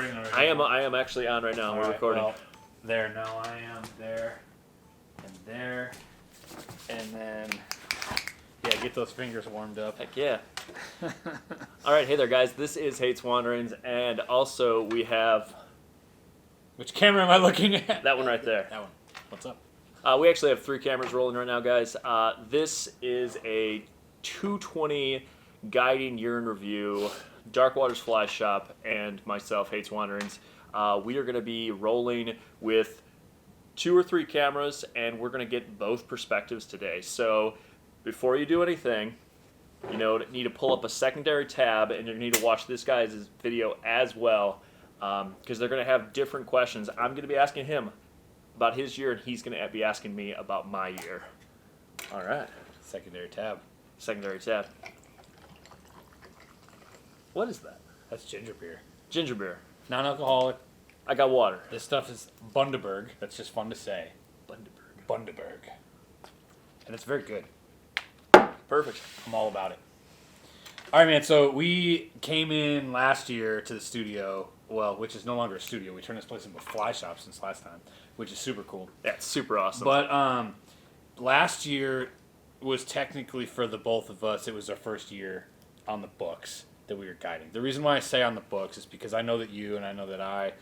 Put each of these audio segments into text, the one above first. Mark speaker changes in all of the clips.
Speaker 1: recording already?
Speaker 2: I am actually on right now. We're recording.
Speaker 1: Well, there. No, I am there. And there. And then, yeah, get those fingers warmed up.
Speaker 2: Heck yeah. All right, hey there, guys. This is Haight's Wanderings, and also we have...
Speaker 1: Which camera am I looking at?
Speaker 2: That one right there.
Speaker 1: That one. What's up?
Speaker 2: We actually have 3 cameras rolling right now, guys. This is a 220 guiding urine review, Dark Waters Fly Shop, and myself, Haight's Wanderings. We are going to be rolling with 2 or 3 cameras, and we're going to get both perspectives today. So before you do anything, you need to pull up a secondary tab, and you're going to need to watch this guy's video as well, because they're going to have different questions. I'm going to be asking him about his year, and he's going to be asking me about my year. All right.
Speaker 1: Secondary tab.
Speaker 2: Secondary tab. What is that?
Speaker 1: That's ginger beer.
Speaker 2: Ginger beer.
Speaker 1: Non-alcoholic.
Speaker 2: I got water.
Speaker 1: This stuff is Bundaberg. That's just fun to say.
Speaker 2: Bundaberg.
Speaker 1: Bundaberg. And it's very good.
Speaker 2: Perfect.
Speaker 1: I'm all about it. All right, man. So we came in last year to the studio, well, which is no longer a studio. We turned this place into a fly shop since last time, which is super cool.
Speaker 2: Yeah, it's super awesome.
Speaker 1: But last year was technically, for the both of us, it was our first year on the books that we were guiding. The reason why I say on the books is because I know that you and I know that I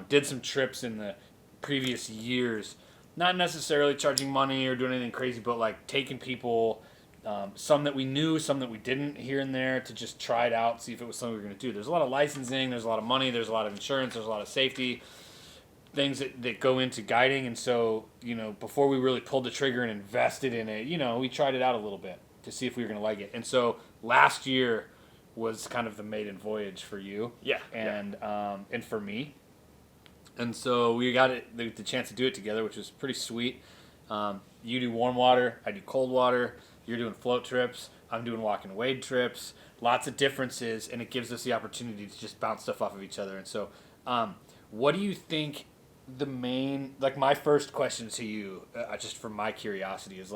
Speaker 1: did some trips in the previous years, not necessarily charging money or doing anything crazy, but like taking people, some that we knew, some that we didn't, here and there, to just try it out, see if it was something we were going to do. There's a lot of licensing, there's a lot of money, there's a lot of insurance, there's a lot of safety things that go into guiding. And so, before we really pulled the trigger and invested in it, we tried it out a little bit to see if we were going to like it. And so last year was kind of the maiden voyage for you, and for me, and so we got the chance to do it together, which was pretty sweet. You do warm water, I do cold water. You're doing float trips, I'm doing walk and wade trips. Lots of differences, and it gives us the opportunity to just bounce stuff off of each other. And so, what do you think the main, my first question to you, just from my curiosity, is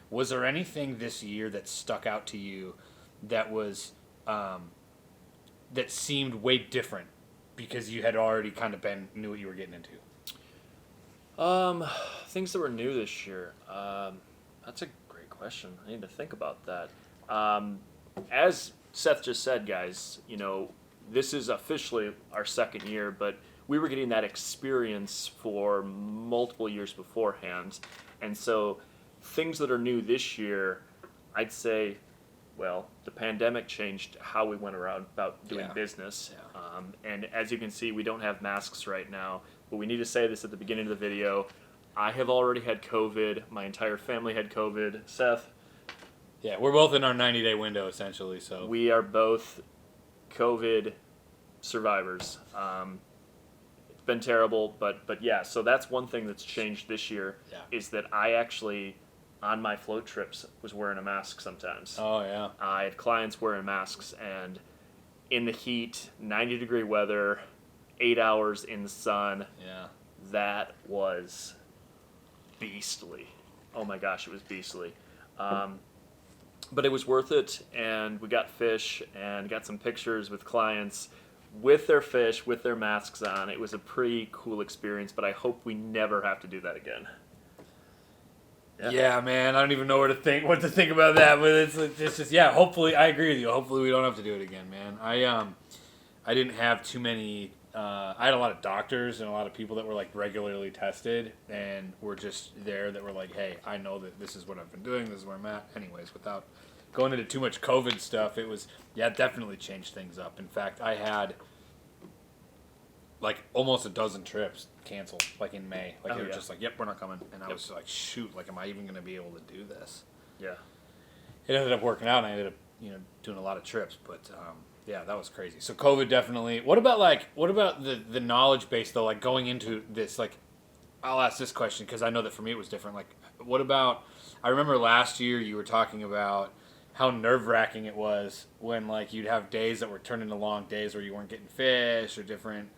Speaker 1: was there anything this year that stuck out to you that was that seemed way different because you had already kind of knew what you were getting into?
Speaker 2: Things that were new this year. That's a great question. I need to think about that. As Seth just said, guys, this is officially our second year, but we were getting that experience for multiple years beforehand. And so things that are new this year, I'd say, well, the pandemic changed how we went about doing business. Yeah. And as you can see, we don't have masks right now, but we need to say this at the beginning of the video. I have already had COVID. My entire family had COVID. Seth?
Speaker 1: Yeah, we're both in our 90-day window, essentially. So
Speaker 2: we are both COVID survivors. It's been terrible, but yeah, so that's one thing that's changed this year, is that I actually, on my float trips, was wearing a mask sometimes.
Speaker 1: Oh, yeah.
Speaker 2: I had clients wearing masks, and in the heat, 90-degree weather, 8 hours in the sun, that was beastly. Oh my gosh, it was beastly. But it was worth it, and we got fish and got some pictures with clients with their fish, with their masks on. It was a pretty cool experience, but I hope we never have to do that again.
Speaker 1: Yeah, man, I don't even know what to think about that, but it's just hopefully, I agree with you. Hopefully we don't have to do it again, man. I didn't have too many, I had a lot of doctors and a lot of people that were regularly tested and were just there that were like, hey, I know that this is what I've been doing, this is where I'm at. Anyways, without going into too much COVID stuff, it was, it definitely changed things up. In fact, I had almost a dozen trips canceled, in May. They were just like, yep, we're not coming. And I was just like, shoot, am I even going to be able to do this? Yeah. It ended up working out, and I ended up, doing a lot of trips. But, yeah, that was crazy. So COVID definitely. What about the knowledge base, though, going into this? I'll ask this question because I know that for me it was different. What about, I remember last year you were talking about how nerve-wracking it was when, you'd have days that were turned into long days where you weren't getting fish or different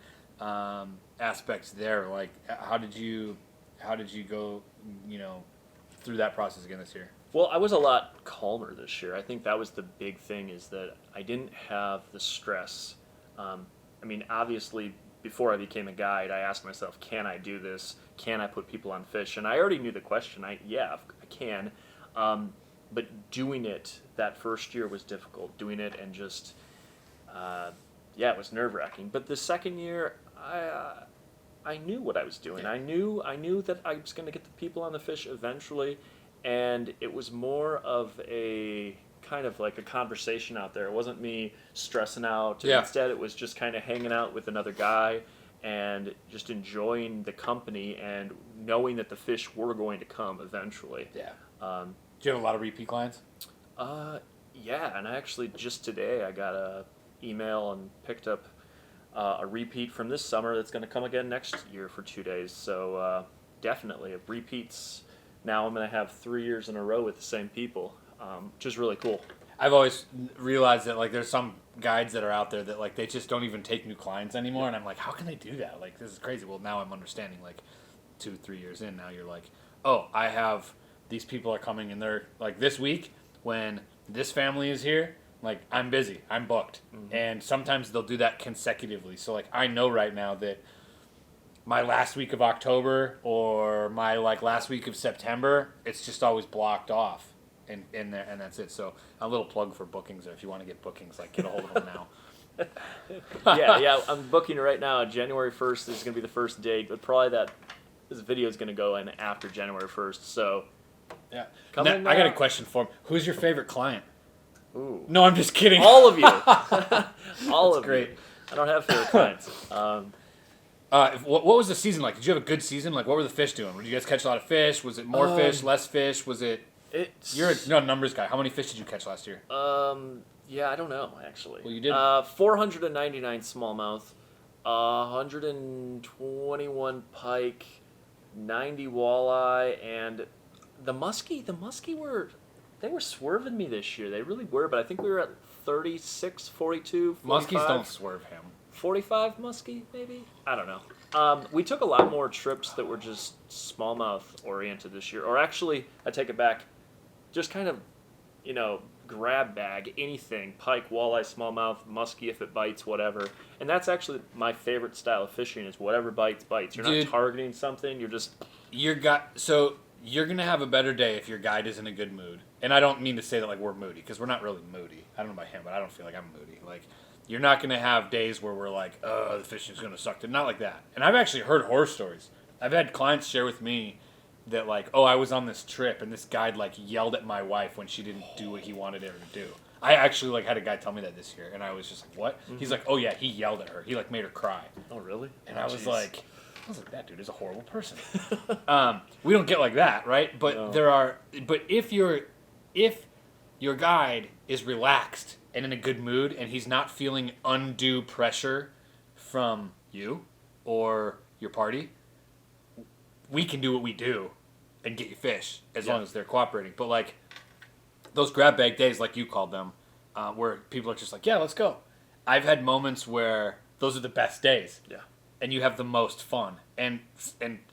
Speaker 1: aspects there. How did you go, through that process again this year?
Speaker 2: Well, I was a lot calmer this year. I think that was the big thing, is that I didn't have the stress. Obviously before I became a guide, I asked myself, can I do this? Can I put people on fish? And I already knew the question. I can. But doing it that first year was difficult. Doing it and just, it was nerve-wracking. But the second year, I knew what I was doing.
Speaker 1: Yeah.
Speaker 2: I knew that I was going to get the people on the fish eventually, and it was more of a kind of like a conversation out there. It wasn't me stressing out.
Speaker 1: Yeah.
Speaker 2: Instead, it was just kind of hanging out with another guy and just enjoying the company and knowing that the fish were going to come eventually.
Speaker 1: Yeah. Do you have a lot of repeat clients?
Speaker 2: Yeah, and actually just today I got a email and picked up a repeat from this summer that's going to come again next year for 2 days. So definitely repeats. Now I'm going to have 3 years in a row with the same people, which is really cool.
Speaker 1: I've always realized that like there's some guides that are out there that like they just don't even take new clients anymore, and I'm like, how can they do that? Like, this is crazy. Well, now I'm understanding. Like 2-3 years in, now you're like, oh, I have these people are coming, and they're like this week when this family is here. Like, I'm busy, I'm booked, and sometimes they'll do that consecutively. So like I know right now that my last week of October or my like last week of September, it's just always blocked off. In there, and that's it. So a little plug for bookings, or if you want to get bookings, like get a hold of them now.
Speaker 2: yeah, I'm booking right now. January 1st is going to be the first date, but probably this video is going to go in after January 1st. So
Speaker 1: Yeah.
Speaker 2: Come
Speaker 1: Now,
Speaker 2: in
Speaker 1: I got a
Speaker 2: now.
Speaker 1: question for him. Who's your favorite client?
Speaker 2: ooh,
Speaker 1: No, I'm just kidding.
Speaker 2: all of you, all of
Speaker 1: great.
Speaker 2: you. I don't have favorite clients.
Speaker 1: What was the season like? Did you have a good season? Like, what were the fish doing? Did you guys catch a lot of fish? Was it more fish, less fish? Was it? You're a numbers guy. How many fish did you catch last year?
Speaker 2: Yeah, I don't know actually.
Speaker 1: Well, you did.
Speaker 2: 499 smallmouth, 121 pike, 90 walleye, and the muskie. The muskie they were swerving me this year. They really were, but I think we were at 36, 42, 45.
Speaker 1: Muskies don't swerve him.
Speaker 2: 45 muskie, maybe? I don't know. We took a lot more trips that were just smallmouth oriented this year. Or actually, I take it back, just kind of, grab bag, anything. Pike, walleye, smallmouth, muskie if it bites, whatever. And that's actually my favorite style of fishing is whatever bites, bites. You're
Speaker 1: Dude.
Speaker 2: not targeting something, you're just...
Speaker 1: So you're going to have a better day if your guide is in a good mood. And I don't mean to say that like we're moody, because we're not really moody. I don't know about him, but I don't feel like I'm moody. Like, you're not going to have days where we're like, oh, the fishing's going to suck. Not like that. And I've actually heard horror stories. I've had clients share with me that like, oh, I was on this trip and this guide like yelled at my wife when she didn't do what he wanted her to do. I actually like had a guy tell me that this year, and I was just like, what? Mm-hmm. He's like, oh yeah, he yelled at her. He like made her cry.
Speaker 2: Oh really?
Speaker 1: And I was like, that dude is a horrible person. We don't get like that, right? But
Speaker 2: No.
Speaker 1: But if your guide is relaxed and in a good mood, and he's not feeling undue pressure from you or your party, we can do what we do and get you fish as long as they're cooperating. But like those grab bag days, like you called them, where people are just like, yeah, let's go. I've had moments where those are the best days.
Speaker 2: Yeah.
Speaker 1: And you have the most fun. And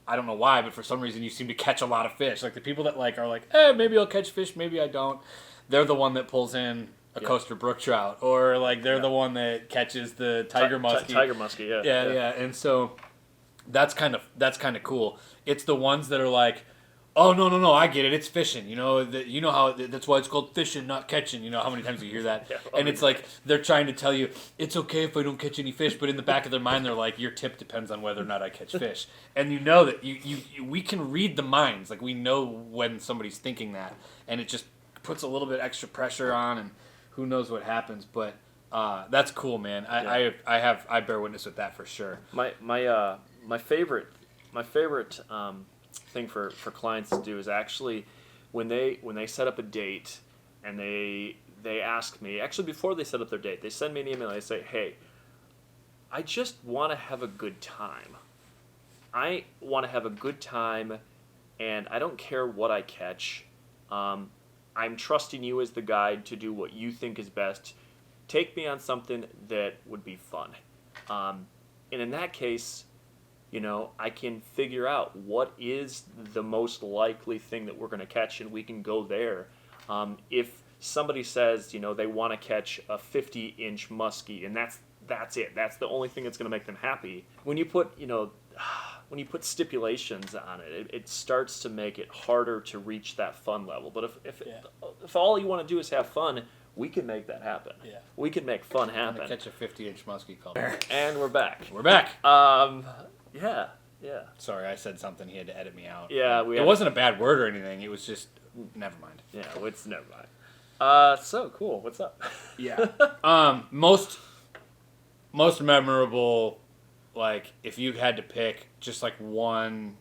Speaker 1: I don't know why, but for some reason you seem to catch a lot of fish. Like the people that like are like, maybe I'll catch fish, maybe I don't. They're the one that pulls in a coaster brook trout, or like they're the one that catches the tiger muskie.
Speaker 2: Tiger muskie, yeah.
Speaker 1: Yeah. And so that's kind of cool. It's the ones that are like, oh no, I get it. It's fishing. You know how that's why it's called fishing, not catching. You know how many times you hear that?
Speaker 2: Yeah,
Speaker 1: and it's like they're trying to tell you it's okay if I don't catch any fish, but in the back of their mind they're like, your tip depends on whether or not I catch fish. And you know that we can read the minds. Like we know when somebody's thinking that, and it just puts a little bit extra pressure on, and who knows what happens. But that's cool, man. I bear witness with that for sure.
Speaker 2: My favorite thing for clients to do is actually when they set up a date and they ask me, actually before they set up their date, they send me an email and they say, hey, I just want to have a good time. I want to have a good time, and I don't care what I catch. I'm trusting you as the guide to do what you think is best. Take me on something that would be fun. And in that case, I can figure out what is the most likely thing that we're going to catch, and we can go there. If somebody says, they want to catch a 50-inch muskie, and that's it. That's the only thing that's going to make them happy. When you put, when you put stipulations on it, it starts to make it harder to reach that fun level. But if all you want to do is have fun, we can make that happen.
Speaker 1: Yeah.
Speaker 2: We can make fun happen.
Speaker 1: Catch a 50-inch muskie called.
Speaker 2: And we're back.
Speaker 1: We're back.
Speaker 2: Yeah.
Speaker 1: Sorry, I said something. He had to edit me out.
Speaker 2: Yeah,
Speaker 1: it wasn't a bad word or anything. It was just, never mind.
Speaker 2: Yeah, it's never mind. So cool. What's up?
Speaker 1: Yeah. Most memorable, like, if you had to pick just like one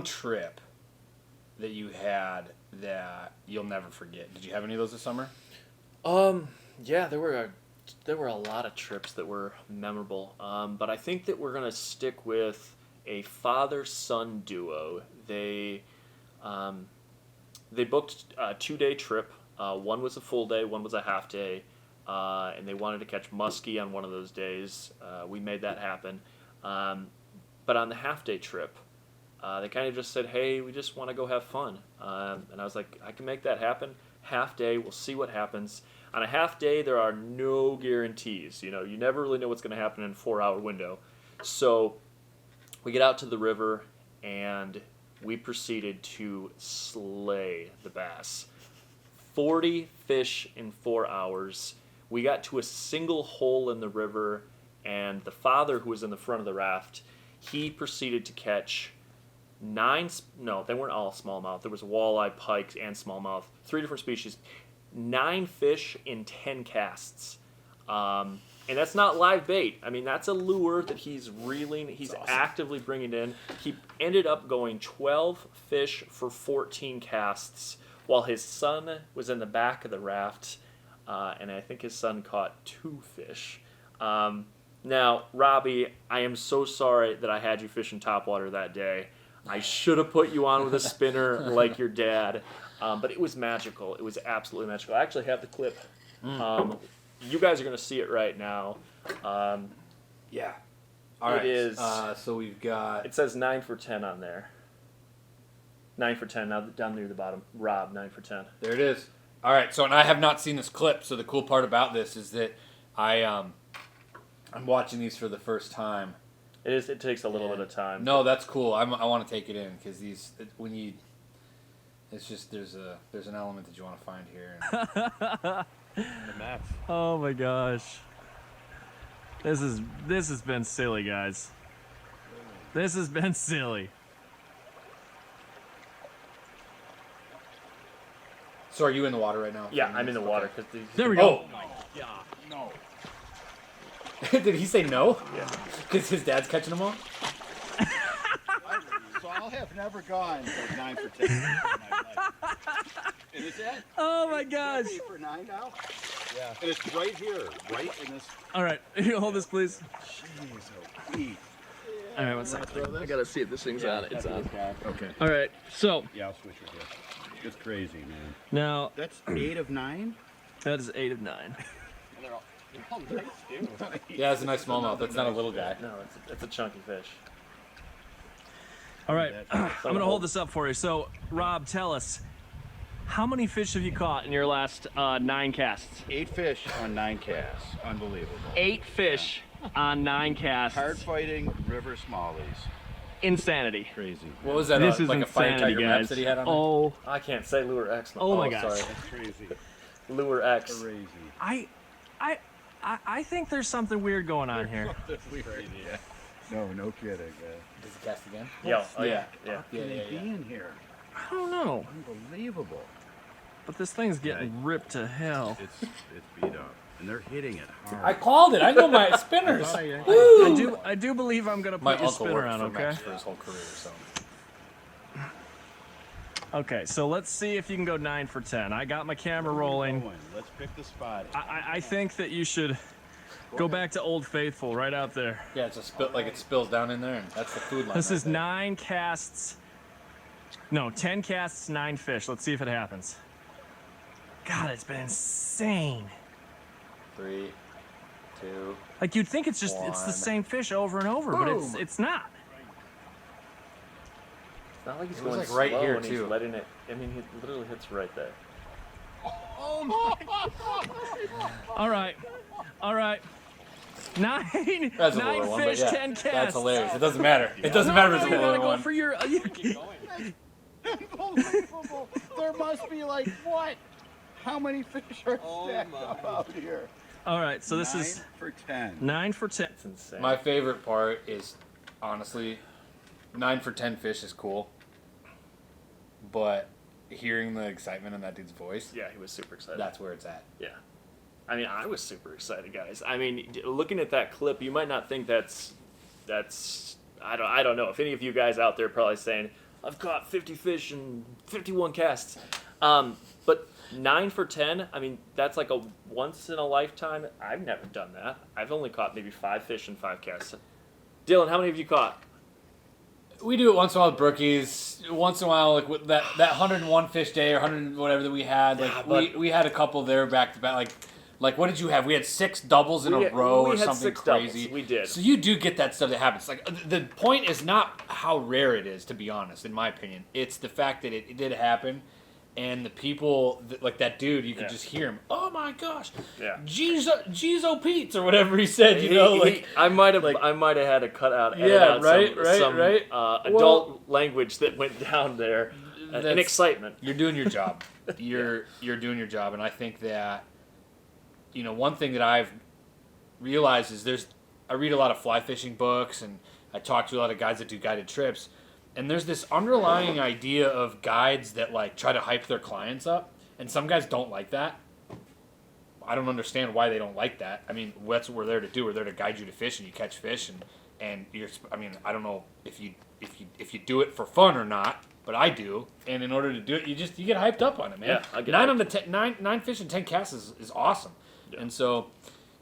Speaker 1: trip that you had that you'll never forget. Did you have any of those this summer?
Speaker 2: Yeah, there were a lot of trips that were memorable. But I think that we're gonna stick with a father-son duo. They booked a 2-day trip. One was a full day, one was a half day, and they wanted to catch muskie on one of those days. We made that happen. But on the half-day trip, they kind of just said, "Hey, we just want to go have fun." And I was like, "I can make that happen. Half day, we'll see what happens." On a half day, there are no guarantees. You never really know what's going to happen in a 4-hour window. So we get out to the river, and we proceeded to slay the bass. 40 fish in 4 hours. We got to a single hole in the river, and the father, who was in the front of the raft, he proceeded to catch 9. No, they weren't all smallmouth. There was walleye, pike, and smallmouth. 3 different species. 9 fish in 10 casts. And that's not live bait. I mean, that's a lure that he's reeling. He's awesome. Actively bringing in. He ended up going 12 fish for 14 casts, while his son was in the back of the raft, and I think his son caught 2 fish. Now, Robbie, I am so sorry that I had you fishing topwater that day. I should have put you on with a spinner like your dad, but it was magical. It was absolutely magical. I actually have the clip. You guys are going to see it right now.
Speaker 1: Yeah. All right.
Speaker 2: It is.
Speaker 1: So we've got.
Speaker 2: It says 9 for 10 on there. 9 for 10. Now down near the bottom. Rob, 9 for 10.
Speaker 1: There it is. All right. So, and I have not seen this clip. So the cool part about this is that I'm watching these for the first time.
Speaker 2: It takes a little bit of time.
Speaker 1: No, that's cool. I want to take it in because it's just there's an element that you want to find here.
Speaker 3: Oh my gosh. This has been silly, guys. This has been silly.
Speaker 1: So are you in the water right now?
Speaker 2: Yeah, I'm in the water.
Speaker 3: There we go.
Speaker 1: Oh my God, no. Did he say no?
Speaker 2: Yeah.
Speaker 1: Because his dad's catching them all?
Speaker 4: So I'll have never gone for 9 for 10 in my life. And is that?
Speaker 3: Oh my gosh.
Speaker 4: 8 for 9 now? Yeah. And it's right here, right in this.
Speaker 3: All right, you hold this, please.
Speaker 4: Jeez, oh, Pete.
Speaker 3: All right, one second. I gotta see if this thing's on. It's on.
Speaker 4: Okay.
Speaker 3: All right, so
Speaker 4: Yeah, I'll switch it here. It's crazy, man.
Speaker 3: now
Speaker 4: That's 8 of 9?
Speaker 3: that is 8 of 9.
Speaker 1: Yeah, it's a nice smallmouth. That's not a little guy.
Speaker 2: No, it's a chunky fish.
Speaker 3: All right, I'm gonna hold this up for you. So, Rob, tell us, how many fish have you caught in your last 9 casts?
Speaker 4: 8 fish on 9 casts. Unbelievable.
Speaker 3: 8 fish on 9 casts.
Speaker 4: Hard fighting river smallies.
Speaker 3: Insanity.
Speaker 4: Crazy.
Speaker 1: What was that?
Speaker 3: This is
Speaker 1: like a fire
Speaker 3: insanity,
Speaker 1: tiger maps
Speaker 3: guys.
Speaker 1: that he had on there?
Speaker 3: Oh,
Speaker 2: I can't say Lure X.
Speaker 3: Oh my gosh.
Speaker 2: Sorry.
Speaker 4: That's crazy.
Speaker 2: Lure X.
Speaker 4: Crazy.
Speaker 3: I think there's something weird going on here.
Speaker 4: Crazy. No kidding.
Speaker 1: Does he cast again?
Speaker 2: Yeah. Oh
Speaker 1: Yeah.
Speaker 2: yeah.
Speaker 4: How can they be in here?
Speaker 3: I don't know,
Speaker 4: Unbelievable.
Speaker 3: but this thing's getting ripped to hell.
Speaker 4: It's beat up. And they're hitting it hard.
Speaker 1: I called it. I know my spinners.
Speaker 3: I do believe I'm gonna
Speaker 1: My
Speaker 3: put your
Speaker 1: uncle
Speaker 3: spinner
Speaker 1: worked
Speaker 3: on,
Speaker 1: for
Speaker 3: okay?
Speaker 1: Max for his whole career, so.
Speaker 3: Okay, so let's see if you can go 9 for 10. I got my camera rolling.
Speaker 4: Let's pick the spot.
Speaker 3: I think that you should go back to Old Faithful right out there.
Speaker 1: Yeah, it's a like it spills down in there, and that's the food line.
Speaker 3: This
Speaker 1: right
Speaker 3: is
Speaker 1: there.
Speaker 3: 9 casts. No, 10 casts, 9 fish. Let's see if it happens. God, it's been insane.
Speaker 2: 3, 2.
Speaker 3: Like you'd think it's the
Speaker 2: One.
Speaker 3: same fish over and over, but it's not.
Speaker 2: It's not like he's
Speaker 1: It was
Speaker 2: going
Speaker 1: like right
Speaker 2: slow
Speaker 1: here,
Speaker 2: and he's
Speaker 1: too.
Speaker 2: letting it. I mean, he literally hits right there.
Speaker 3: All right. Nine.
Speaker 1: That's a
Speaker 3: Nine
Speaker 1: lower one,
Speaker 3: fish,
Speaker 1: but yeah,
Speaker 3: 10 casts.
Speaker 1: that's hilarious. It doesn't matter. It doesn't matter if it's a
Speaker 3: you gotta
Speaker 1: lower
Speaker 3: go
Speaker 1: one.
Speaker 3: for your.
Speaker 4: Unbelievable. There must be like what? How many fish are stacked up out here?
Speaker 3: All right, so this
Speaker 4: 9
Speaker 3: is
Speaker 4: for 10.
Speaker 3: 9 for 10.
Speaker 2: It's insane.
Speaker 1: My favorite part is, honestly, 9 for 10 fish is cool, but hearing the excitement in that dude's voice,
Speaker 2: Yeah, he was super excited.
Speaker 1: that's where it's at.
Speaker 2: Yeah. I mean, I was super excited, guys. I mean, looking at that clip, you might not think that's I don't know. If any of you guys out there are probably saying, I've caught 50 fish and 51 casts. But 9 for 10, I mean, that's like a once in a lifetime. I've never done that. I've only caught maybe 5 fish and 5 casts. Dylan, how many have you caught?
Speaker 1: We do it once in a while with brookies. Once in a while, like with that 101 fish day or 100 whatever that we had, like
Speaker 2: Yeah, but-
Speaker 1: we had a couple there back to back. Like what did you have? We had 6 doubles in a row or
Speaker 2: we had
Speaker 1: something
Speaker 2: 6
Speaker 1: crazy.
Speaker 2: doubles. We did.
Speaker 1: So you do get that stuff that happens. Like the point is not how rare it is, to be honest, in my opinion. It's the fact that it did happen, and the people like that dude, you could
Speaker 2: Yeah.
Speaker 1: just hear him. Oh my gosh,
Speaker 2: Yeah.
Speaker 1: Jeez, Pete's or whatever he said. You know, like.
Speaker 2: I might have had to edit
Speaker 1: Yeah,
Speaker 2: out some
Speaker 1: right.
Speaker 2: adult language that went down there. In
Speaker 1: That's-
Speaker 2: excitement.
Speaker 1: You're doing your job. You're doing your job, and I think that, you know, one thing that I've realized is I read a lot of fly fishing books, and I talk to a lot of guys that do guided trips, and there's this underlying idea of guides that like try to hype their clients up, and some guys don't like that. I don't understand why they don't like that. I mean, that's what we're there to do. We're there to guide you to fish, and you catch fish, and you're. I mean, I don't know if you do it for fun or not, but I do. And in order to do it, you get hyped up on it, man.
Speaker 2: Yeah, I get
Speaker 1: 9
Speaker 2: hyped.
Speaker 1: on the 10, 9 fish and 10 casts is awesome.
Speaker 2: Yeah.
Speaker 1: And so,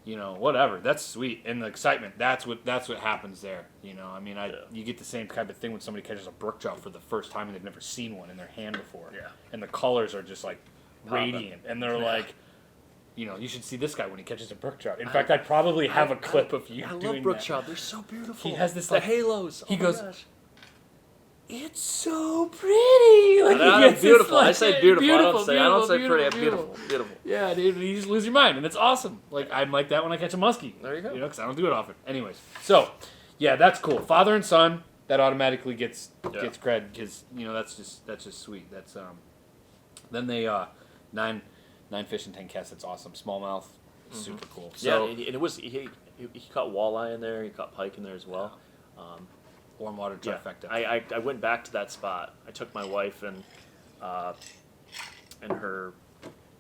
Speaker 1: you know, whatever, that's sweet. And the excitement, that's what happens there. You know, I mean, you get the same type of thing when somebody catches a brook trout for the first time and they've never seen one in their hand before.
Speaker 2: Yeah.
Speaker 1: And the colors are just like
Speaker 2: Popping.
Speaker 1: radiant, and they're like, you know, you should see this guy when he catches a brook trout. In fact, I'd probably have a clip of you
Speaker 2: I
Speaker 1: doing
Speaker 2: love brook
Speaker 1: that.
Speaker 2: trout. They're so beautiful.
Speaker 1: He has this,
Speaker 2: the
Speaker 1: like-
Speaker 2: halos.
Speaker 1: he
Speaker 2: Oh my
Speaker 1: goes,
Speaker 2: gosh.
Speaker 1: It's so pretty. Like,
Speaker 2: No,
Speaker 1: he
Speaker 2: no,
Speaker 1: gets
Speaker 2: beautiful.
Speaker 1: This, like,
Speaker 2: I say beautiful. I don't say
Speaker 1: beautiful,
Speaker 2: pretty. Beautiful. Beautiful.
Speaker 1: Yeah, dude, you just lose your mind, and it's awesome. Like, I'm like that when I catch a muskie.
Speaker 2: There you go.
Speaker 1: You know, because I don't do it often. Anyways, so yeah, that's cool. Father and son, that automatically gets cred because you know that's just sweet. That's then they 9 fish and 10 casts. That's awesome. Smallmouth, super cool. So
Speaker 2: Yeah, and it was he caught walleye in there. He caught pike in there as well.
Speaker 1: warm water
Speaker 2: Yeah,
Speaker 1: trifecta.
Speaker 2: I went back to that spot. I took my wife and her,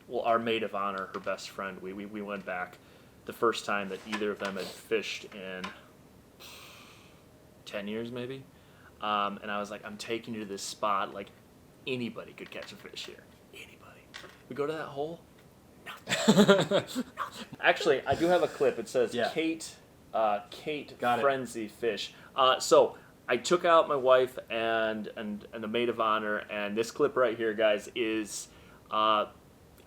Speaker 2: well, our maid of honor, her best friend. We went back the first time that either of them had fished in 10 years maybe. And I was like, I'm taking you to this spot. Like, anybody could catch a fish here. Anybody. We go to that hole. No. Actually, I do have a clip. It says Kate
Speaker 1: Got it.
Speaker 2: Frenzy Fish. So I took out my wife and the maid of honor, and this clip right here, guys, is I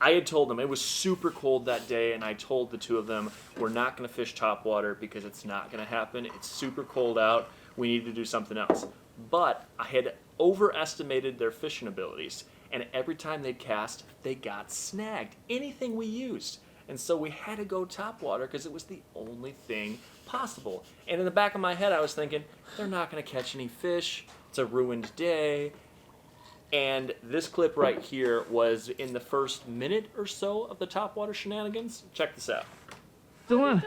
Speaker 2: had told them it was super cold that day, and I told the two of them we're not going to fish topwater because it's not going to happen. It's super cold out. We need to do something else. But I had overestimated their fishing abilities, and every time they'd cast, they got snagged. Anything we used. And so we had to go topwater because it was the only thing possible. And in the back of my head, I was thinking, they're not going to catch any fish. It's a ruined day. And this clip right here was in the first minute or so of the topwater shenanigans. Check this out.
Speaker 3: Dylan.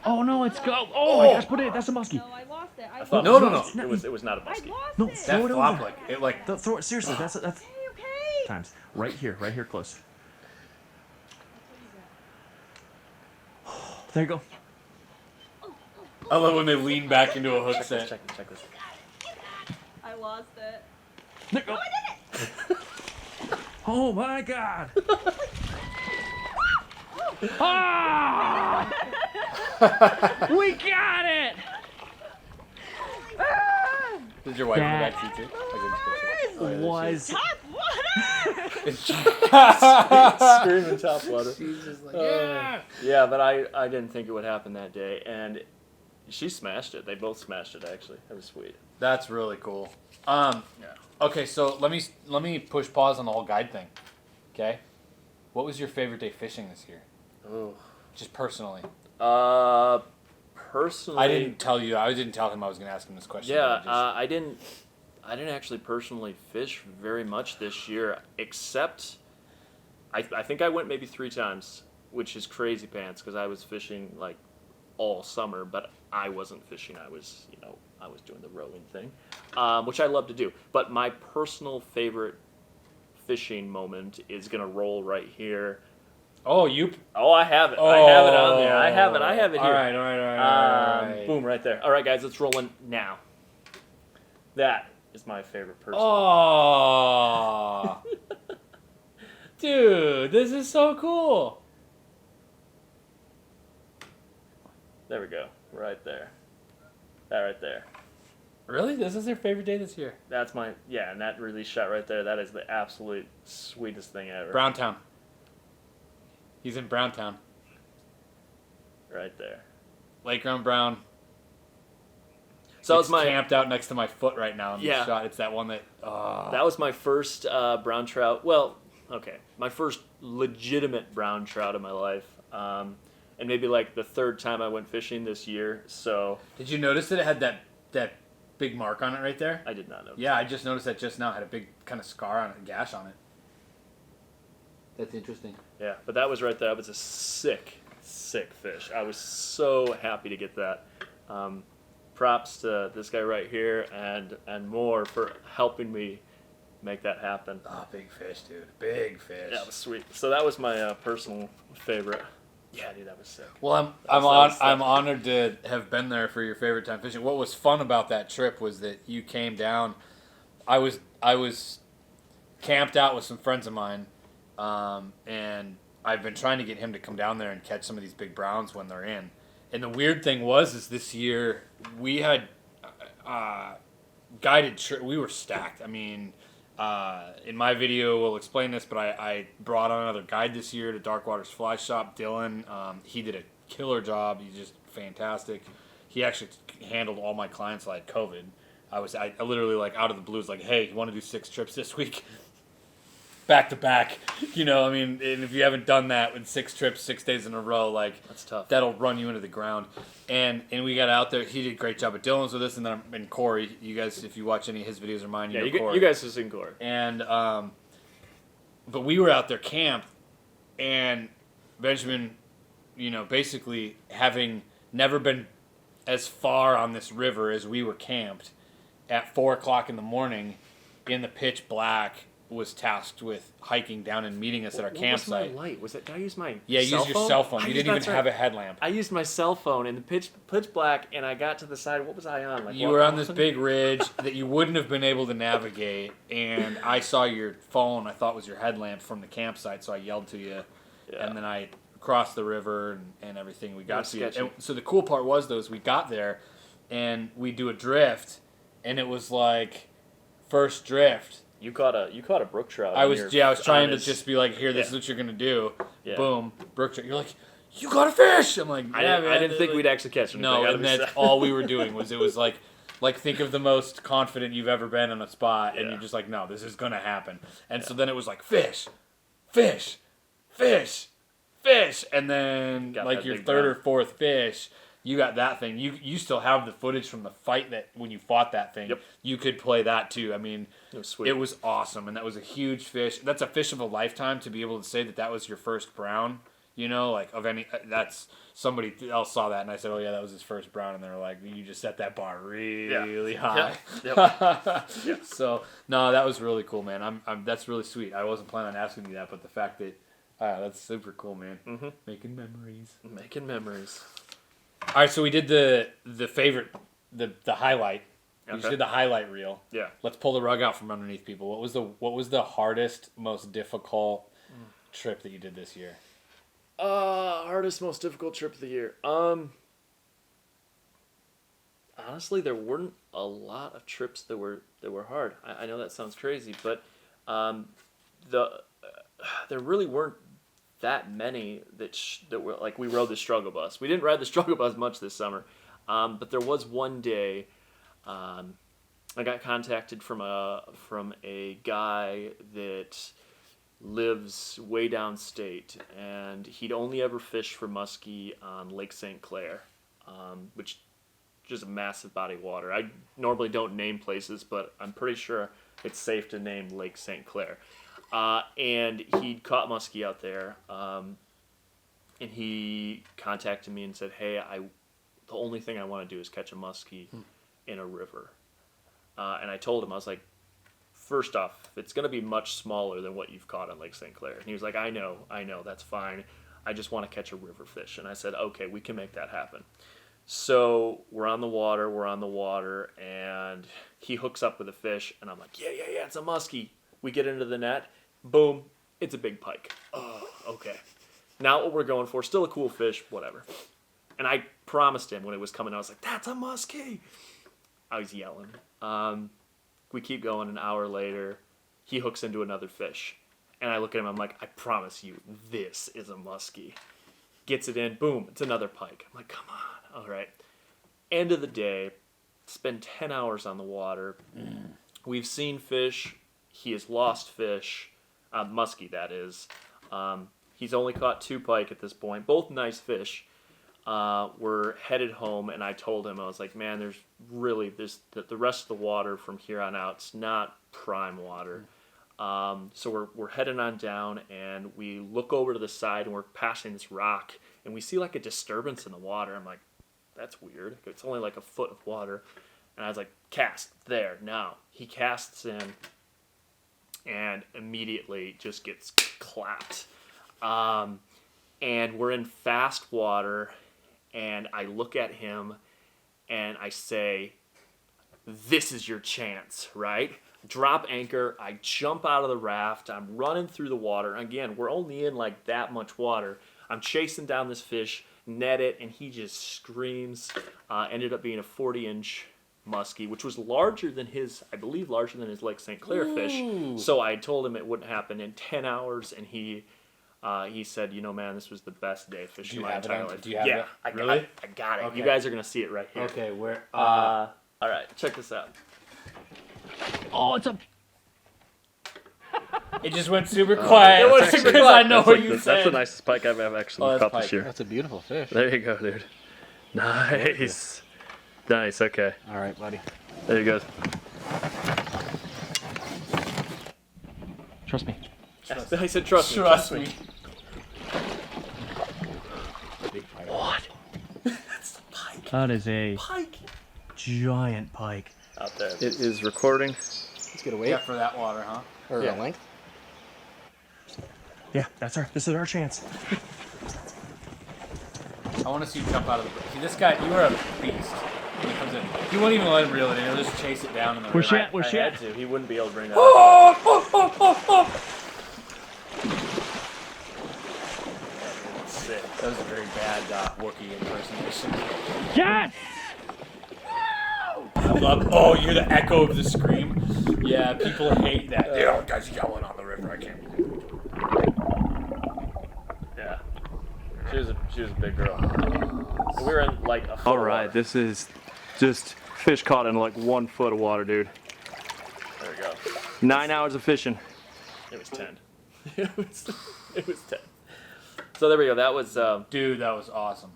Speaker 3: Oh no, it's go. Oh my gosh, put it. That's a muskie.
Speaker 5: No, I lost it. I
Speaker 2: thought-
Speaker 1: No.
Speaker 2: It was not a
Speaker 5: I
Speaker 2: muskie.
Speaker 5: lost
Speaker 3: No,
Speaker 5: it.
Speaker 3: throw
Speaker 1: That
Speaker 3: it
Speaker 1: flop
Speaker 3: over.
Speaker 1: throw it
Speaker 3: Seriously, that's
Speaker 5: Okay.
Speaker 3: times. Right here, close. There you go.
Speaker 1: I love when they lean back into a hook set.
Speaker 2: Check this.
Speaker 5: I lost it.
Speaker 3: There you go. Oh my god. Ah! We got it.
Speaker 1: Did your wife in the
Speaker 3: That-
Speaker 1: back seat too? Oh,
Speaker 3: Was
Speaker 2: Screaming topwater.
Speaker 1: She's just like, yeah.
Speaker 2: Yeah, but I didn't think it would happen that day, and she smashed it. They both smashed it, actually. That was sweet.
Speaker 1: That's really cool.
Speaker 2: Yeah.
Speaker 1: Okay, so let me push pause on the whole guide thing. Okay, what was your favorite day fishing this year?
Speaker 2: Oh.
Speaker 1: Just personally.
Speaker 2: personally,
Speaker 1: I didn't tell you. I didn't tell him I was going to ask him this question.
Speaker 2: Yeah,
Speaker 1: I just-
Speaker 2: I didn't actually personally fish very much this year, except I think I went maybe 3 times, which is crazy pants because I was fishing like all summer, but I wasn't fishing. I was doing the rowing thing, which I love to do. But my personal favorite fishing moment is gonna roll right here.
Speaker 1: Oh,
Speaker 2: I have it. I have it on there. I have it here.
Speaker 1: All right.
Speaker 2: Boom, right there. All right, guys, it's rolling now. That is my favorite person.
Speaker 1: Oh, dude, this is so cool.
Speaker 2: There we go. Right there. That right there.
Speaker 1: Really? This is your favorite day this year?
Speaker 2: That's and that release shot right there, that is the absolute sweetest thing ever.
Speaker 1: Browntown. He's in Browntown.
Speaker 2: Right there.
Speaker 1: Lake Ground Brown.
Speaker 2: So
Speaker 1: it's camped out next to my foot right now in the
Speaker 2: Yeah.
Speaker 1: shot. It's that one that...
Speaker 2: That was my first brown trout. Well, okay. My first legitimate brown trout in my life. And maybe like the 3rd time I went fishing this year. So
Speaker 1: Did you notice that it had that big mark on it right there?
Speaker 2: I did not know.
Speaker 1: Yeah, I just noticed that just now. It had a big kind of scar on it, a gash on it. That's interesting.
Speaker 2: Yeah, but that was right there. That was a sick fish. I was so happy to get that. Props to this guy right here and more for helping me make that happen.
Speaker 1: Oh, big fish, dude. Big fish.
Speaker 2: Yeah, it was sweet. So that was my personal favorite. Yeah, dude, that was sick.
Speaker 1: Well, I'm honored to have been there for your favorite time fishing. What was fun about that trip was that you came down. I was camped out with some friends of mine, and I've been trying to get him to come down there and catch some of these big browns when they're in. And the weird thing is this year we had guided trip. We were stacked. I mean, in my video, we'll explain this, but I brought on another guide this year to Dark Waters Fly Shop, Dylan. He did a killer job. He's just fantastic. He actually handled all my clients like COVID. I literally like out of the blue was like, hey, you want to do 6 trips this week? Back to back, I mean, and if you haven't done that with 6 trips, 6 days in a row, like
Speaker 2: that's tough.
Speaker 1: That'll run you into the ground. And we got out there. He did a great job. But Dylan's with us, and then Corey. You guys, if you watch any of his videos or mine, you know Corey.
Speaker 2: You guys have seen Corey.
Speaker 1: And but we were out there camped, and Benjamin, basically having never been as far on this river as we were camped, at 4:00 in the morning, in the pitch black, was tasked with hiking down and meeting us at our campsite.
Speaker 2: What was my light? Did I use my
Speaker 1: use your cell phone. You didn't even have a headlamp.
Speaker 2: I used my cell phone in the pitch black, and I got to the side. What was I on?
Speaker 1: You were on this big ridge that you wouldn't have been able to navigate, and I saw your phone. I thought was your headlamp from the campsite, so I yelled to you, and then I crossed the river and everything. We got to you. And so the cool part was, though, is we got there, and we do a drift, and it was like first drift.
Speaker 2: You caught a brook trout.
Speaker 1: I was trying to just be like, here, this is what you're gonna do. Yeah. Boom, brook trout. You're like, you got a fish. I'm like, yeah, man.
Speaker 2: I didn't think we'd actually catch him.
Speaker 1: No, and that's all we were doing was it was like think of the most confident you've ever been on a spot, and you're just like, no, this is gonna happen. And so then it was like fish, fish, fish, fish, and then like your 3rd or 4th fish. You got that thing. You still have the footage from the fight that when you fought that thing.
Speaker 2: Yep.
Speaker 1: You could play that too. I mean,
Speaker 2: it was sweet.
Speaker 1: It was awesome, and that was a huge fish. That's a fish of a lifetime to be able to say that was your first brown. Like of any. That's somebody else saw that, and I said, oh yeah, that was his first brown, and they were like, you just set that bar really high. Yep. So no, that was really cool, man. That's really sweet. I wasn't planning on asking you that, but the fact that that's super cool, man.
Speaker 2: Mm-hmm.
Speaker 1: Making memories. All right, so we did the favorite, the highlight. We just did the highlight reel.
Speaker 2: Yeah.
Speaker 1: Let's pull the rug out from underneath people. What was the hardest, most difficult trip that you did this year?
Speaker 2: Hardest, most difficult trip of the year. Honestly, there weren't a lot of trips that were hard. I know that sounds crazy, but there really weren't that many that were like we rode the struggle bus. We didn't ride the struggle bus much this summer, but there was one day I got contacted from a guy that lives way downstate, and he'd only ever fished for muskie on Lake St. Clair. which is a massive body of water. I normally don't name places, but I'm pretty sure it's safe to name Lake St. Clair. And he'd caught muskie out there, and he contacted me and said, "Hey, the only thing I want to do is catch a muskie in a river." And I told him, I was like, first off, it's going to be much smaller than what you've caught on Lake St. Clair. And he was like, I know, that's fine. I just want to catch a river fish. And I said, okay, we can make that happen. So we're on the water, and he hooks up with a fish, and I'm like, yeah, it's a muskie. We get into the net, boom, it's a big pike. Oh, okay. Not what we're going for, still a cool fish, whatever. And I promised him when it was coming, I was like, that's a muskie. I was yelling. We keep going. An hour later, he hooks into another fish. And I look at him, I'm like, I promise you, this is a muskie. Gets it in, boom, it's another pike. I'm like, come on, all right. End of the day, spend 10 hours on the water. We've seen fish. He has lost fish. Muskie, that is. He's only caught 2 pike at this point, both nice fish. We're headed home, and I told him, I was like, man, there's the rest of the water from here on out, it's not prime water. So we're heading on down, and we look over to the side, and we're passing this rock, and we see like a disturbance in the water. I'm like, that's weird. It's only like a foot of water. And I was like, cast there now. He casts in, and immediately just gets clapped. And we're in fast water, and I look at him, and I say, this is your chance, right? Drop anchor, I jump out of the raft, I'm running through the water. Again, we're only in like that much water. I'm chasing down this fish, net it, and he just screams. Ended up being a 40-inch muskie, which was larger than his Lake St. Clair fish. So I told him it wouldn't happen in 10 hours, and he said, man, this was the best day fishing my entire life.
Speaker 1: Do you have it?
Speaker 2: I got it.
Speaker 1: Okay.
Speaker 2: You guys are going to see it right here.
Speaker 1: Okay, where?
Speaker 2: All right, check this out.
Speaker 3: Oh, it's a.
Speaker 1: It just went super quiet.
Speaker 2: It went super
Speaker 1: because
Speaker 2: quiet.
Speaker 1: I know what you said.
Speaker 2: That's the nicest pike I've ever actually caught this year.
Speaker 4: That's a beautiful fish.
Speaker 2: There you go, dude. Nice. Nice, okay.
Speaker 4: All right, buddy.
Speaker 2: There you go.
Speaker 3: Trust me.
Speaker 2: I said trust me.
Speaker 1: Trust me.
Speaker 4: Big pike.
Speaker 2: What? That's the pike.
Speaker 3: That is a
Speaker 2: Pike.
Speaker 3: giant pike.
Speaker 2: Out there. It is recording.
Speaker 4: Let's get a weight.
Speaker 1: Yeah, for that water, huh?
Speaker 4: Or
Speaker 2: Yeah.
Speaker 4: a length.
Speaker 3: Yeah, this is our chance.
Speaker 1: I want to see you jump out of the boat. See, this guy, you are a beast. When he comes in, he won't even let him reel it in. He'll just chase it down in the
Speaker 3: Where's
Speaker 1: river.
Speaker 3: she at? Where's
Speaker 2: I
Speaker 3: she
Speaker 2: had
Speaker 3: at?
Speaker 2: to. He wouldn't be able to bring that. Sick.
Speaker 1: That was a very bad Wookiee impersonation.
Speaker 3: Yes!
Speaker 1: I love. Oh, you're the echo of the scream. Yeah, people hate that. Yeah, guys yelling on the river. I can't.
Speaker 2: Yeah. She was a big girl. We were in like a foot. All right, this is just fish caught in like 1 foot of water, dude. There we go. 9 hours of fishing. It was 10. it was 10. So there we go. That was
Speaker 1: Dude, that was awesome.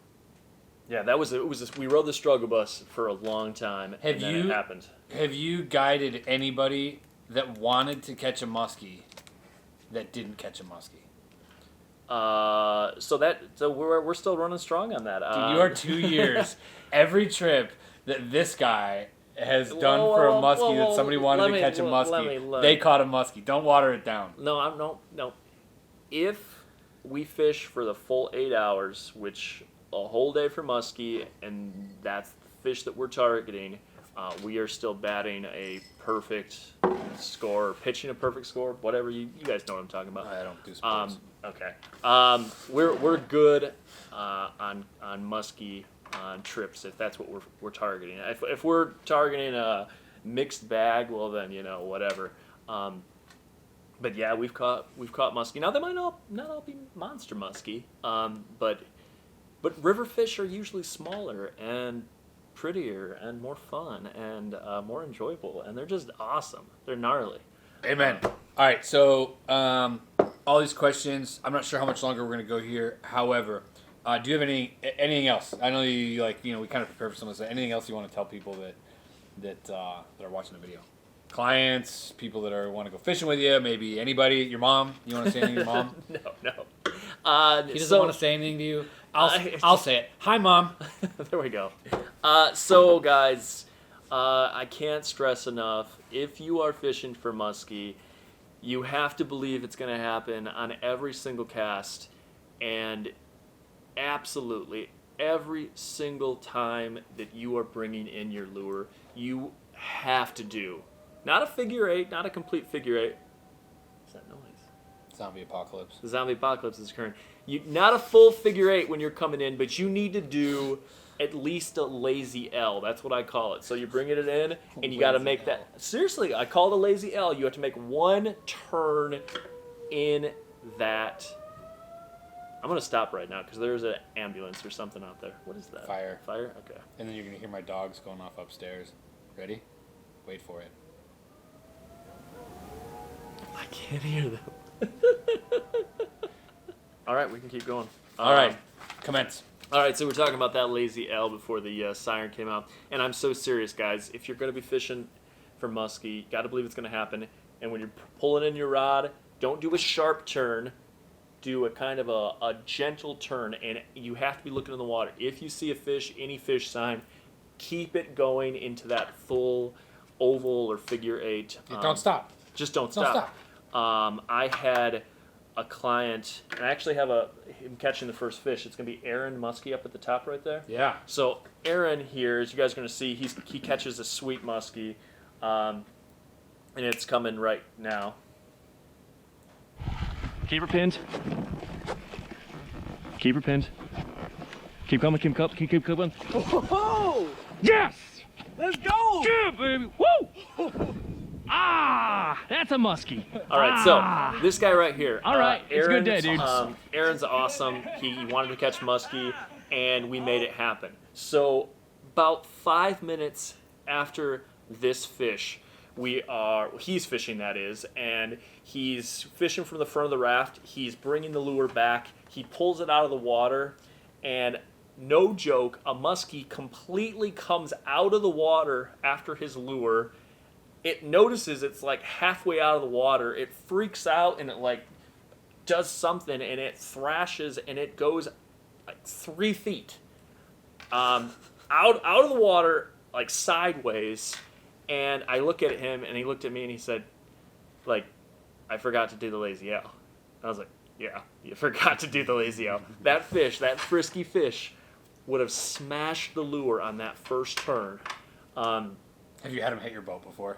Speaker 2: yeah. That was we rode the struggle bus for a long time, and then it happened.
Speaker 1: Have you guided anybody that wanted to catch a muskie that didn't catch a muskie?
Speaker 2: So we're still running strong on that.
Speaker 1: Dude, you are 2 years. Every trip that this guy has done for a muskie that somebody wanted to catch a muskie, they caught a muskie. Don't water it down.
Speaker 2: No. If we fish for the full 8 hours, which a whole day for muskie, and that's the fish that we're targeting, we are still batting a perfect score, pitching a perfect score, whatever you guys know what I'm talking about.
Speaker 1: I don't do sports.
Speaker 2: Okay. We're good on muskie on trips if that's what we're targeting. If we're targeting a mixed bag, well then whatever. But yeah, we've caught muskie. Now they might not all be monster muskie, but river fish are usually smaller and prettier and more fun and more enjoyable, and they're just awesome. They're gnarly.
Speaker 1: Amen. All right, so all these questions, I'm not sure how much longer we're going to go here. However, Do you have anything else? I know you we kind of prepared for some of this. Anything else you want to tell people that are watching the video? Clients, people that want to go fishing with you, maybe anybody. Your mom. You want to say anything to your mom?
Speaker 2: No.
Speaker 1: He doesn't want to say anything to you. I'll say it. Hi, Mom.
Speaker 2: There we go. So guys, I can't stress enough. If you are fishing for muskie, you have to believe it's going to happen on every single cast, and absolutely every single time that you are bringing in your lure, you have to do. Not a figure eight, not a complete figure eight. What's that noise?
Speaker 1: Zombie apocalypse.
Speaker 2: The zombie apocalypse is occurring. Not a full figure eight when you're coming in, but you need to do at least a lazy L. That's what I call it. So you're bringing it in, and you got to make that. Seriously, I call it a lazy L. You have to make one turn in that. I'm going to stop right now because there's an ambulance or something out there. What is that?
Speaker 1: Fire.
Speaker 2: Fire? Okay.
Speaker 1: And then you're going to hear my dogs going off upstairs. Ready? Wait for it.
Speaker 2: I can't hear them. All right, we can keep going.
Speaker 1: All right. Commence.
Speaker 2: All right, so we're talking about that lazy L before the siren came out. And I'm so serious, guys. If you're going to be fishing for muskie, you got to believe it's going to happen. And when you're pulling in your rod, don't do a sharp turn. Do a kind of a gentle turn, and you have to be looking in the water. If you see a fish, any fish sign, keep it going into that full oval or figure eight.
Speaker 1: Don't stop.
Speaker 2: Just don't
Speaker 1: Don't
Speaker 2: stop. I had a client, and I actually have him catching the first fish. It's going to be Aaron Muskie up at the top right there.
Speaker 1: Yeah.
Speaker 2: So Aaron here, as you guys are going to see, he catches a sweet muskie, and it's coming right now.
Speaker 3: Keep her pinned. Keep her pinned. Keep coming, keep coming.
Speaker 4: Oh!
Speaker 3: Yes!
Speaker 4: Let's go!
Speaker 3: Yeah, baby! Woo! Ah! That's a muskie.
Speaker 2: All right, so this guy right here.
Speaker 3: All right, it's a good day, dude.
Speaker 2: Aaron's awesome. He wanted to catch muskie, and we made it happen. So about 5 minutes after this fish, he's fishing, that is, and he's fishing from the front of the raft. He's bringing the lure back. He pulls it out of the water, and no joke, a muskie completely comes out of the water after his lure. It notices it's like halfway out of the water. It freaks out, and it like does something, and it thrashes, and it goes like 3 feet out of the water, like sideways. And I look at him, and he looked at me, and he said, like, I forgot to do the lazy L. I was like, yeah, you forgot to do the lazy L. That fish, that frisky fish, would have smashed the lure on that first turn.
Speaker 1: Have you had him hit your boat before?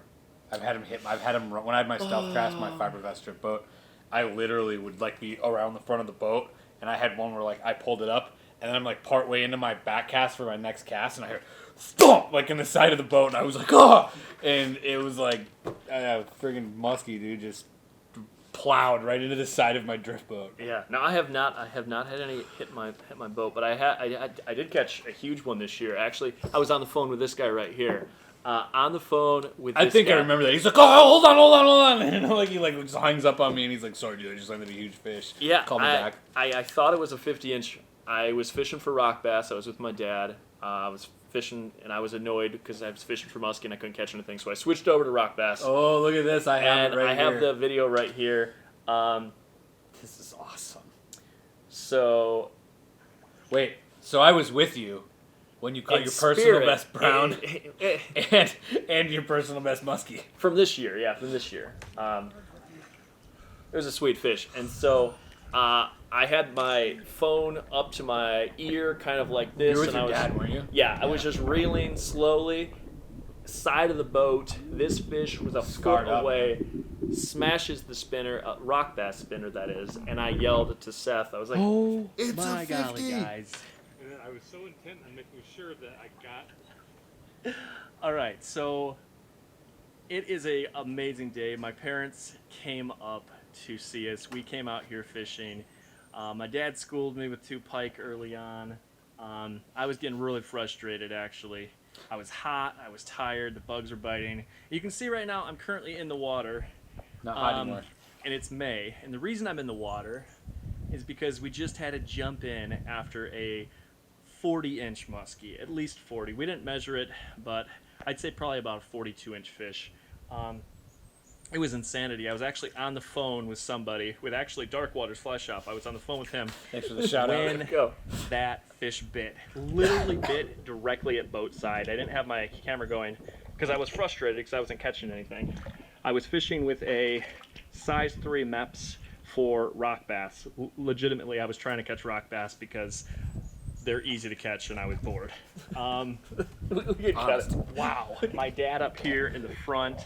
Speaker 1: I've had him when I had my stealth craft, my fiberglass strip boat. I literally would like be around the front of the boat, and I had one where like I pulled it up, and then I'm like part way into my back cast for my next cast, and I heard thump like in the side of the boat, and I was like, oh! And it was like friggin' muskie, dude, just plowed right into the side of my drift boat.
Speaker 2: Yeah. No, I have not had any hit my boat, but I did catch a huge one this year. Actually, I was on the phone with this guy right here. On the phone with this
Speaker 1: I
Speaker 2: guy.
Speaker 1: I remember that. He's like, oh, hold on. And like he like just hangs up on me, and he's like, sorry, dude, I just landed a huge fish.
Speaker 2: Yeah.
Speaker 1: Call me back.
Speaker 2: I thought it was a 50-inch. I was fishing for rock bass. I was with my dad. I was fishing, and I was annoyed because I was fishing for muskie and I couldn't catch anything, so I switched over to rock bass.
Speaker 1: Oh, look at this. I have it right here.
Speaker 2: I have the video right here.
Speaker 1: This is awesome.
Speaker 2: So,
Speaker 1: wait. So I was with you when you caught your personal
Speaker 2: spirit,
Speaker 1: best brown and your personal best muskie.
Speaker 2: From this year, yeah, from this year. It was a sweet fish. And so I had my phone up to my ear, kind of like this.
Speaker 1: You were with
Speaker 2: and
Speaker 1: your dad, weren't you?
Speaker 2: Yeah, I was just reeling slowly. Side of the boat. This fish was a foot away. Smashes the spinner, rock bass spinner that is, and I yelled to Seth. I was like,
Speaker 3: Oh
Speaker 4: It's
Speaker 3: my
Speaker 4: a
Speaker 3: golly,
Speaker 4: 50.
Speaker 3: guys.
Speaker 6: And I was so intent on making sure that I got.
Speaker 3: All right, so it is a amazing day. My parents came up to see us. We came out here fishing. My dad schooled me with 2 pike early on. I was getting really frustrated, actually. I was hot. I was tired. The bugs were biting. You can see right now I'm currently in the water.
Speaker 1: Not hot anymore.
Speaker 3: And it's May. And the reason I'm in the water is because we just had to jump in after a 40-inch muskie, at least 40. We didn't measure it, but I'd say probably about a 42-inch fish. It was insanity. I was actually on the phone with somebody with actually Darkwater's Fly Shop. I was on the phone with him
Speaker 1: Thanks for the shout out.
Speaker 3: when that fish bit. Literally bit directly at boat side. I didn't have my camera going because I was frustrated because I wasn't catching anything. I was fishing with a size 3 Meps for rock bass. Legitimately, I was trying to catch rock bass because they're easy to catch and I was bored. Wow. My dad up here in the front.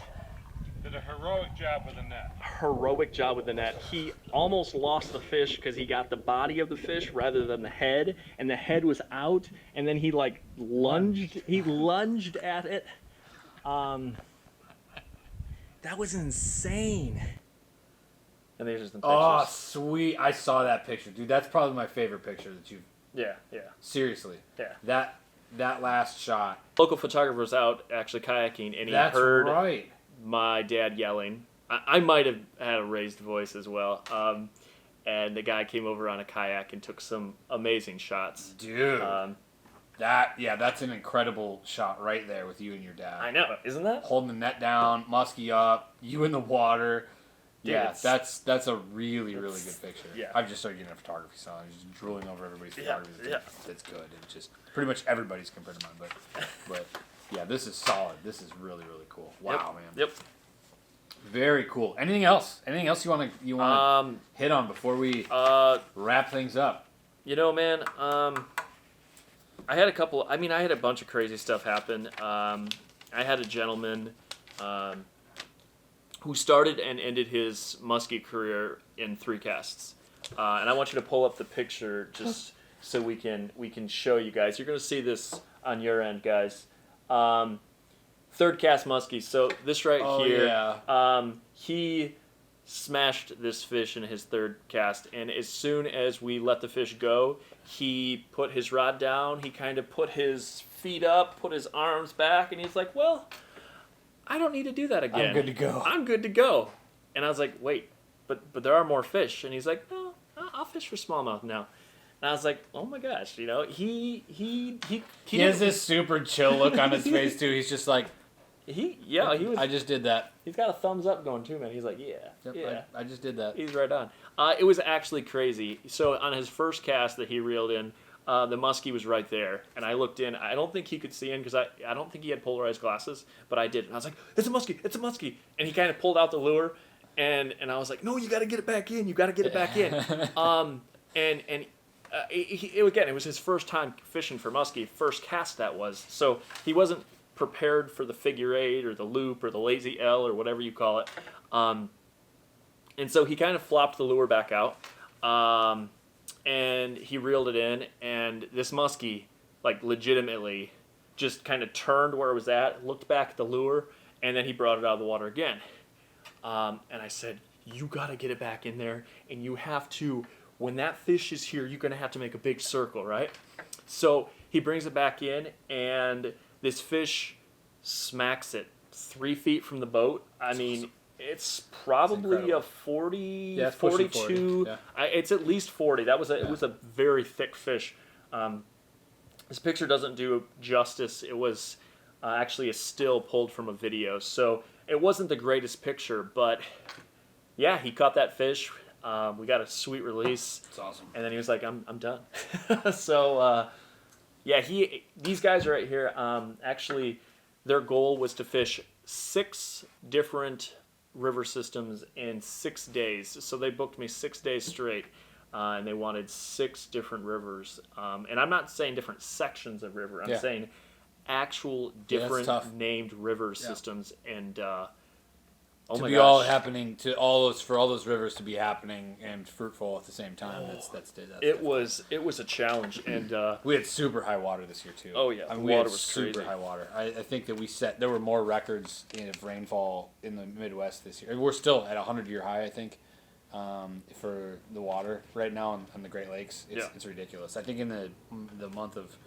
Speaker 6: Did a heroic job with the net.
Speaker 3: Heroic job with the net. He almost lost the fish because he got the body of the fish rather than the head, and the head was out, and then he like lunged at it. That was insane.
Speaker 2: And there's just the
Speaker 1: Oh,
Speaker 2: pictures.
Speaker 1: sweet. I saw that picture. Dude, that's probably my favorite picture that you've...
Speaker 2: Yeah.
Speaker 1: Seriously.
Speaker 2: Yeah.
Speaker 1: That last shot.
Speaker 2: Local photographer was out actually kayaking, and he
Speaker 1: That's
Speaker 2: heard
Speaker 1: right.
Speaker 2: my dad yelling. I might have had a raised voice as well. And the guy came over on a kayak and took some amazing shots.
Speaker 1: Dude. That's an incredible shot right there with you and your dad.
Speaker 2: I know, isn't that?
Speaker 1: Holding the net down, muskie up, you in the water.
Speaker 2: Dude,
Speaker 1: Yeah, that's a really, really good picture.
Speaker 2: yeah.
Speaker 1: I've just started getting a photography salon. I'm just drooling over everybody's photography.
Speaker 2: Yeah.
Speaker 1: It's good. It's just pretty much everybody's compared to mine. But yeah, this is solid. This is really, really cool. Wow, man.
Speaker 2: Yep.
Speaker 1: Very cool. Anything else? Anything else you want to hit on before we wrap things up?
Speaker 2: You know, man, I had a bunch of crazy stuff happen. I had a gentleman who started and ended his muskie career in 3 casts. And I want you to pull up the picture just so we can show you guys. You're going to see this on your end, guys. 3rd cast muskie. So this right here,
Speaker 1: Yeah.
Speaker 2: he smashed this fish in his 3rd cast, and as soon as we let the fish go, he put his rod down, he kind of put his feet up, put his arms back, and he's like, well, I don't need to do that again.
Speaker 1: I'm good to go.
Speaker 2: I'm good to go. And I was like, wait, but there are more fish. And he's like, no, I'll fish for smallmouth now. And I was like, oh my gosh, you know, he
Speaker 1: has this super chill look on his face too. He's just like,
Speaker 2: he was.
Speaker 1: I just did that.
Speaker 2: He's got a thumbs up going too, man. He's like, yeah,
Speaker 1: Yep,
Speaker 2: yeah.
Speaker 1: I just did that.
Speaker 2: He's right on. It was actually crazy. So on his first cast that he reeled in, the muskie was right there, and I looked in. I don't think he could see in because I don't think he had polarized glasses, but I did. And I was like, it's a muskie, and he kind of pulled out the lure, and I was like, no, you got to get it back in. You got to get it back in. It was his first time fishing for muskie, first cast that was. So he wasn't prepared for the figure 8 or the loop or the lazy L or whatever you call it. And so he kind of flopped the lure back out. And he reeled it in, and this muskie, like, legitimately just kind of turned where it was at, looked back at the lure, and then he brought it out of the water again. And I said, you got to get it back in there, and you have to, when that fish is here, you're going to have to make a big circle, right? So he brings it back in, and this fish smacks it 3 feet from the boat. I mean, it's probably a 40,
Speaker 1: Yeah, it's
Speaker 2: 42.
Speaker 1: 40. Yeah.
Speaker 2: It's at least 40. It was a very thick fish. This picture doesn't do justice. It was actually a still pulled from a video, so it wasn't the greatest picture. But yeah, he caught that fish. We got a sweet release.
Speaker 1: It's awesome.
Speaker 2: And then he was like, "I'm done." So yeah, these guys right here. Actually, their goal was to fish 6 different river systems in 6 days. So they booked me 6 days straight, and they wanted 6 different rivers. And I'm not saying different sections of river. I'm saying actual different named river systems. And oh my gosh,
Speaker 1: all happening for all those rivers to be happening and fruitful at the same time. That's
Speaker 2: it was a challenge, and
Speaker 1: we had super high water this year too.
Speaker 2: Oh yeah,
Speaker 1: I mean,
Speaker 2: the
Speaker 1: we
Speaker 2: water
Speaker 1: had
Speaker 2: was
Speaker 1: super
Speaker 2: crazy.
Speaker 1: high water. I think that there were more records of rainfall in the Midwest this year. We're still at a 100-year high, I think, for the water right now on the Great Lakes. It's ridiculous. I think in the month of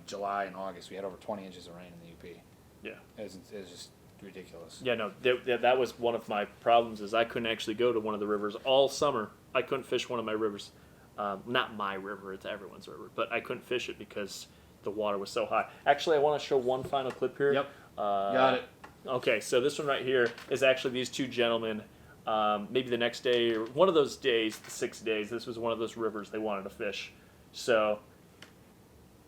Speaker 1: July and August, we had over 20 inches of rain in the UP.
Speaker 2: Yeah,
Speaker 1: it was just ridiculous.
Speaker 2: Yeah, no, that was one of my problems is I couldn't actually go to one of the rivers all summer I couldn't fish one of my rivers. Not my river, it's everyone's river, but I couldn't fish it because the water was so high. Actually, I want to show one final clip here.
Speaker 1: Yep. Got it.
Speaker 2: Okay, so this one right here is actually these two gentlemen. Maybe the next day or one of those days, the 6 days, this was one of those rivers they wanted to fish. So.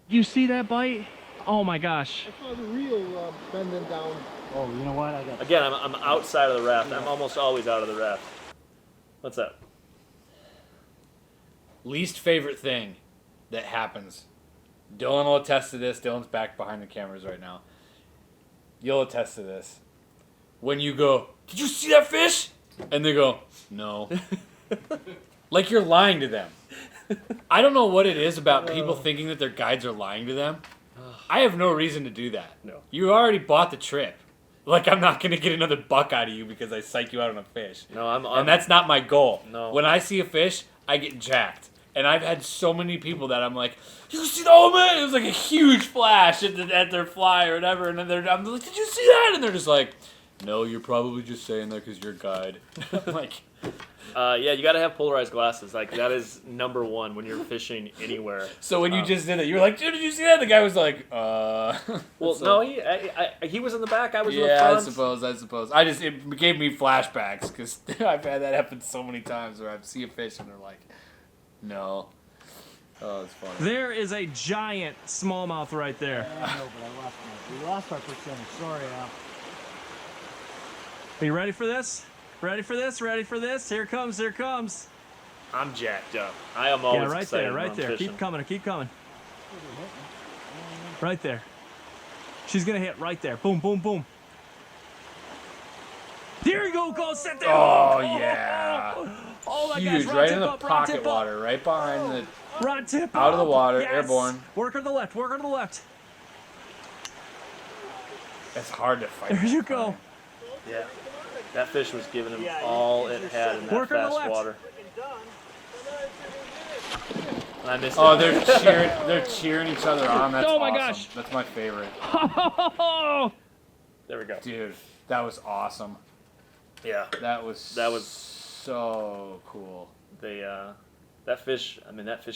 Speaker 3: You see that bite? Oh my gosh.
Speaker 4: I saw the reel bending down. Oh, you know what? I got.
Speaker 2: Again, I'm outside of the raft. I'm almost always out of the raft. What's up?
Speaker 1: Least favorite thing that happens. Dylan will attest to this. Dylan's back behind the cameras right now. You'll attest to this. When you go, did you see that fish? And they go, no. Like you're lying to them. I don't know what it is about people thinking that their guides are lying to them. I have no reason to do that.
Speaker 2: No.
Speaker 1: You already bought the trip. Like, I'm not going to get another buck out of you because I psych you out on a fish.
Speaker 2: No,
Speaker 1: and that's not my goal.
Speaker 2: No.
Speaker 1: When I see a fish, I get jacked. And I've had so many people that I'm like, you see that? Oh, man! It was like a huge flash at their fly or whatever. And then I'm like, did you see that? And they're just like, no, you're probably just saying that because you're a guide. I'm like...
Speaker 2: yeah, you got to have polarized glasses. Like, that is number one when you're fishing anywhere.
Speaker 1: So when you just did it, you were like, dude, did you see that? The guy was like,
Speaker 2: Well,
Speaker 1: so,
Speaker 2: no, he was in the back. I was in the
Speaker 1: yeah,
Speaker 2: front.
Speaker 1: I suppose. It gave me flashbacks because I've had that happen so many times where I see a fish and they're like, no. Oh, it's funny.
Speaker 3: There is a giant smallmouth right there.
Speaker 4: I know, but we lost our percentage. Sorry, Al.
Speaker 3: Are you ready for this? Ready for this? Ready for this? Here it comes, here it comes.
Speaker 2: I'm jacked up. I am always
Speaker 3: Yeah, right
Speaker 2: excited
Speaker 3: there,
Speaker 2: when
Speaker 3: right
Speaker 2: I'm
Speaker 3: there.
Speaker 2: fishing.
Speaker 3: Keep coming, keep coming. Right there. She's gonna hit right there. Boom, boom, boom. There you go, sit there.
Speaker 1: Oh, yeah.
Speaker 3: Oh my
Speaker 1: Huge,
Speaker 3: gosh,
Speaker 1: right
Speaker 3: tip
Speaker 1: in the
Speaker 3: up, rod
Speaker 1: pocket
Speaker 3: tip up.
Speaker 1: water, right behind the...
Speaker 3: Rod tip
Speaker 1: Out of the
Speaker 3: up.
Speaker 1: water,
Speaker 3: Yes.
Speaker 1: airborne.
Speaker 3: Work her to the left, work her to the left.
Speaker 1: It's hard to fight.
Speaker 3: There you
Speaker 1: that
Speaker 3: go.
Speaker 1: time.
Speaker 2: Yeah. That fish was giving him all it had in that
Speaker 3: Work on the
Speaker 2: fast
Speaker 3: left.
Speaker 2: water. And I missed
Speaker 1: Oh,
Speaker 2: it.
Speaker 1: they're cheering each other on. That's
Speaker 3: Oh my
Speaker 1: awesome.
Speaker 3: gosh.
Speaker 1: That's my favorite.
Speaker 2: There we go.
Speaker 1: Dude, that was awesome.
Speaker 2: Yeah.
Speaker 1: That was
Speaker 2: so
Speaker 1: so cool.
Speaker 2: That fish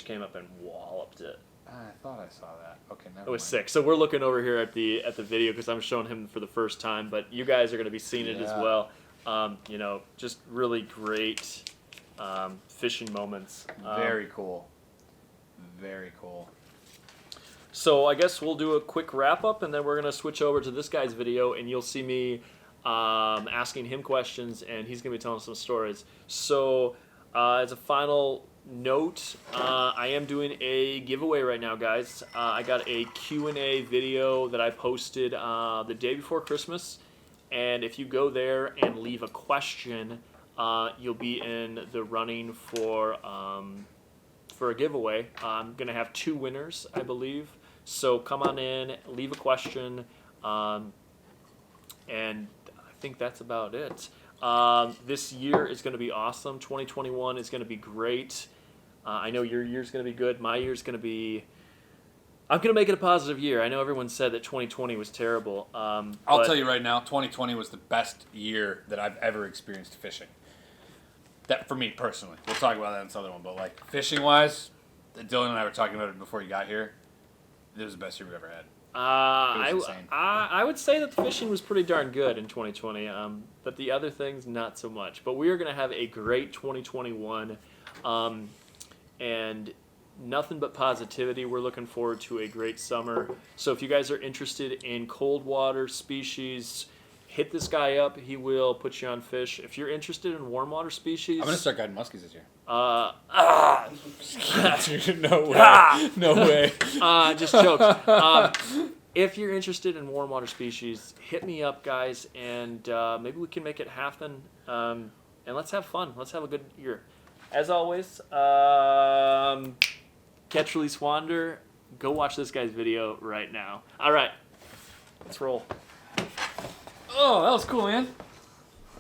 Speaker 2: came up and walloped it.
Speaker 1: I thought I saw that. Okay, never
Speaker 2: It was
Speaker 1: mind.
Speaker 2: sick. So we're looking over here at the video because I'm showing him for the first time, but you guys are going to be seeing it as
Speaker 1: Yeah.
Speaker 2: well. Just really great fishing moments.
Speaker 1: Very cool. Very cool.
Speaker 2: So I guess we'll do a quick wrap up, and then we're going to switch over to this guy's video, and you'll see me asking him questions, and he's going to be telling some stories. So as a final note, I am doing a giveaway right now, guys. I got a Q&A video that I posted the day before Christmas, and if you go there and leave a question, you'll be in the running for a giveaway. I'm going to have 2 winners, I believe. So come on in, leave a question, and I think that's about it. This year is going to be awesome. 2021 is going to be great. I know your year's going to be good. My year's going to be... I'm going to make it a positive year. I know everyone said that 2020 was terrible.
Speaker 1: I'll tell you right now, 2020 was the best year that I've ever experienced fishing. That for me personally. We'll talk about that in this other one, but like fishing wise, Dylan and I were talking about it before you got here. It was the best year we've ever had. It was insane.
Speaker 2: I would say that the fishing was pretty darn good in 2020, but the other things not so much. But we are going to have a great 2021, and nothing but positivity. We're looking forward to a great summer. So if you guys are interested in cold water species, hit this guy up. He will put you on fish. If you're interested in warm water species,
Speaker 1: I'm going to start guiding muskies this year.
Speaker 2: No
Speaker 1: way. No way.
Speaker 2: Just jokes. If you're interested in warm water species, hit me up, guys, and maybe we can make it happen. And let's have fun. Let's have a good year. As always, catch, release, wander. Go watch this guy's video right now. All right, let's roll.
Speaker 1: Oh, that was cool, man.